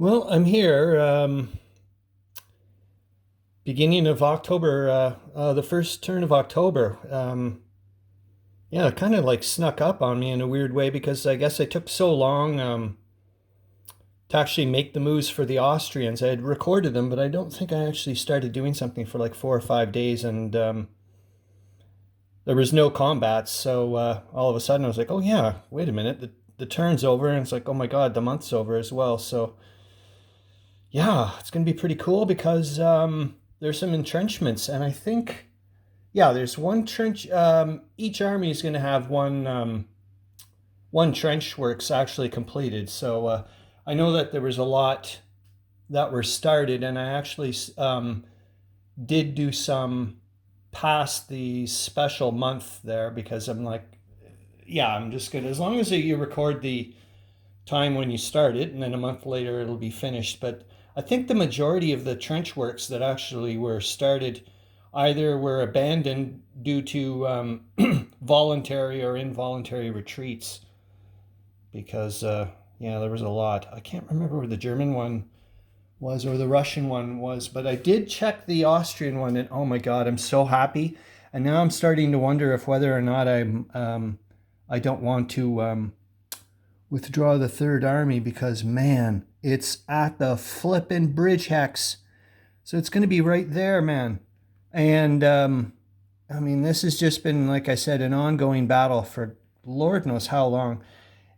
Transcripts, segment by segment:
Well, I'm here, beginning of October, the first turn of October. Yeah, it kind of like snuck up on me in a weird way because I guess I took so long, to actually make the moves for the Austrians. I had recorded them, but I don't think I actually started doing something for like 4 or 5 days, and there was no combat. So all of a sudden, I was like, "Oh yeah, wait a minute, the turn's over," and it's like, "Oh my God, the month's over as well." So yeah, it's going to be pretty cool because there's some entrenchments, and I think, yeah, there's one trench. Each army is going to have one trench works actually completed. So I know that there was a lot that were started, and I actually did do some past the special month there because I'm like, yeah, I'm just gonna, as long as you record the time when you start it, and then a month later it'll be finished. But I think the majority of the trench works that actually were started either were abandoned due to voluntary or involuntary retreats because, yeah, there was a lot. I can't remember where the German one was or the Russian one was, but I did check the Austrian one, and oh my God, I'm so happy. And now I'm starting to wonder if whether or not I don't want to withdraw the Third Army because, man, it's at the flippin' bridge hex. So it's going to be right there, man. And I mean, this has just been, like I said, an ongoing battle for Lord knows how long.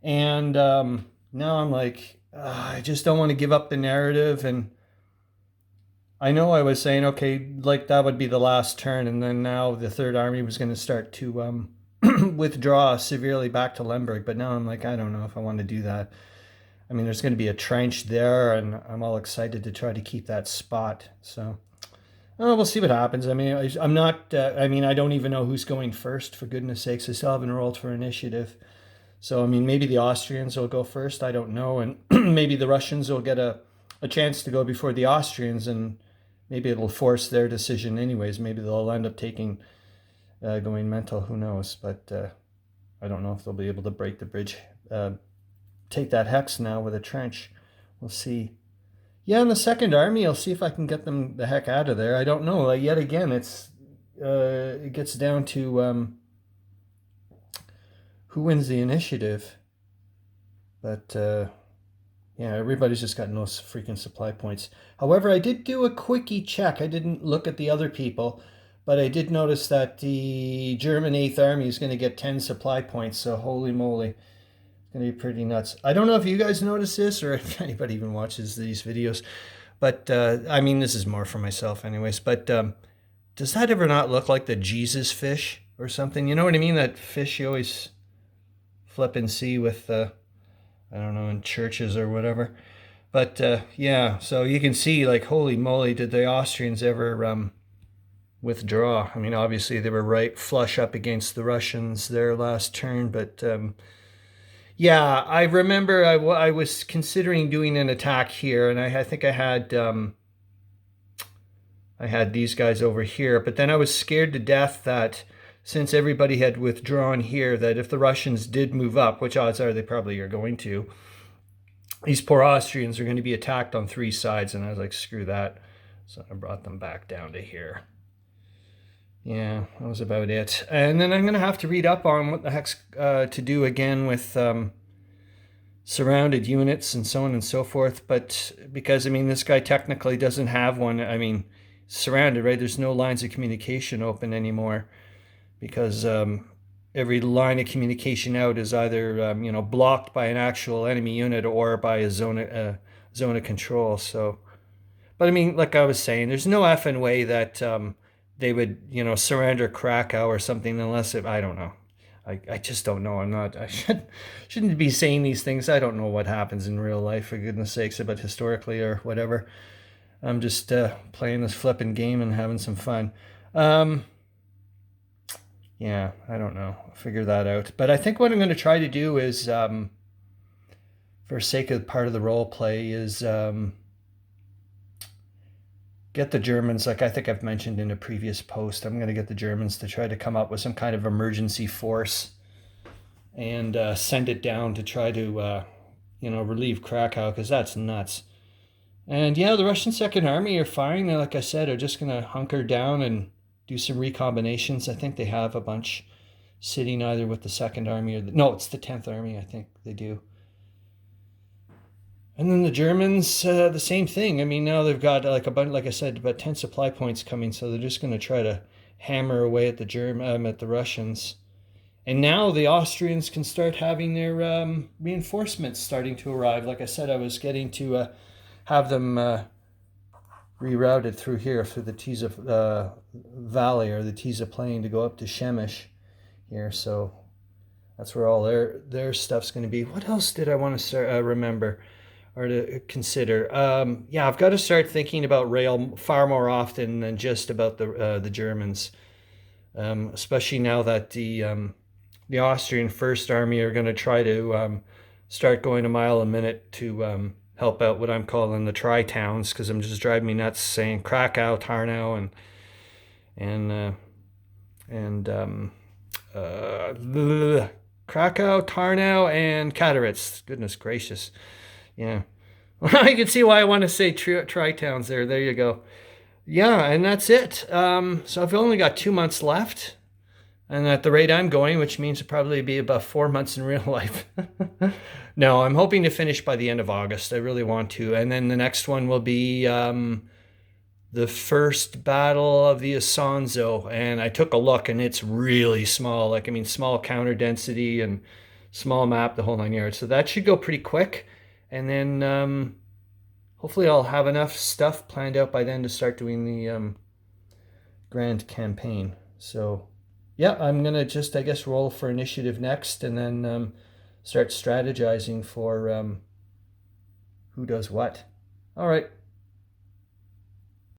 And now I'm like, I just don't want to give up the narrative. And I know I was saying, okay, like that would be the last turn. And then now the Third Army was going to start to withdraw severely back to Lemberg. But now I'm like, I don't know if I want to do that. I mean, there's going to be a trench there, and I'm all excited to try to keep that spot. So, oh, we'll see what happens. I mean, I'm not, I mean, I don't even know who's going first, for goodness sakes. I still haven't rolled for initiative. So, I mean, maybe the Austrians will go first. I don't know. And maybe the Russians will get a chance to go before the Austrians, and maybe it'll force their decision anyways. Maybe they'll end up taking, going mental. Who knows? But I don't know if they'll be able to break the bridge, take that hex now with a trench. We'll see. Yeah, in the Second Army, I'll see if I can get them the heck out of there. I don't know. Yet again, it gets down to who wins the initiative. But yeah, everybody's just got no freaking supply points. However, I did do a quickie check. I didn't look at the other people, but I did notice that the German Eighth Army is going to get 10 supply points. So holy moly, it's going to be pretty nuts. I don't know if you guys notice this or if anybody even watches these videos, but I mean, this is more for myself, anyways. But does that ever not look like the Jesus fish or something? You know what I mean? That fish you always flip and see with I don't know, in churches or whatever. But yeah, so you can see, like, holy moly, did the Austrians ever withdraw? I mean, obviously they were right flush up against the Russians their last turn, but yeah, I remember I was considering doing an attack here, and I think I had these guys over here, but then I was scared to death that since everybody had withdrawn here, that if the Russians did move up, which odds are they probably are going to, these poor Austrians are going to be attacked on three sides. And I was like, screw that. So I brought them back down to here. Yeah, that was about it. And then I'm going to have to read up on what the heck's to do again with surrounded units and so on and so forth. But because, I mean, this guy technically doesn't have one. I mean, surrounded, right? There's no lines of communication open anymore because every line of communication out is either blocked by an actual enemy unit or by a zone of control. So, but I mean, like I was saying, there's no effing way that they would surrender Krakow or something unless I don't know. I just don't know. I shouldn't be saying these things. I don't know what happens in real life, for goodness sakes, but historically or whatever. I'm just playing this flipping game and having some fun. Yeah, I don't know. I'll figure that out. But I think what I'm going to try to do is, for sake of part of the role play, is get the Germans, like I think I've mentioned in a previous post, I'm going to get the Germans to try to come up with some kind of emergency force and send it down to try to, relieve Krakow, because that's nuts. And yeah, the Russian Second Army are fine. They, like I said, are just going to hunker down and do some recombinations. I think they have a bunch sitting either with the Second Army or no, it's the 10th Army. I think they do. And then the Germans, the same thing. I mean, now they've got like a bunch, like I said, about 10 supply points coming, so they're just going to try to hammer away at at the Russians. And now the Austrians can start having their reinforcements starting to arrive. Like I said, I was getting to have them rerouted through here, through the Tisa Valley or the Tisa Plain to go up to Shemish here. So that's where all their stuff's going to be. What else did I want to start, remember or to consider? Yeah, I've got to start thinking about rail far more often than just about the Germans, especially now that the Austrian First Army are going to try to start going a mile a minute to help out what I'm calling the tri-towns, because I'm just driving me nuts saying Krakow, Tarnow, and Krakow, Tarnow, and Katowice. Goodness gracious, yeah. I can see why I want to say tri-towns there. There you go. Yeah, and that's it. So I've only got 2 months left. And at the rate I'm going, which means it'll probably be about 4 months in real life. No, I'm hoping to finish by the end of August. I really want to. And then the next one will be the first battle of the Isonzo. And I took a look and it's really small. Like, I mean, small counter density and small map, the whole 9 yards. So that should go pretty quick. And then hopefully I'll have enough stuff planned out by then to start doing the grand campaign. So yeah, I'm going to just, I guess, roll for initiative next and then start strategizing for who does what. All right.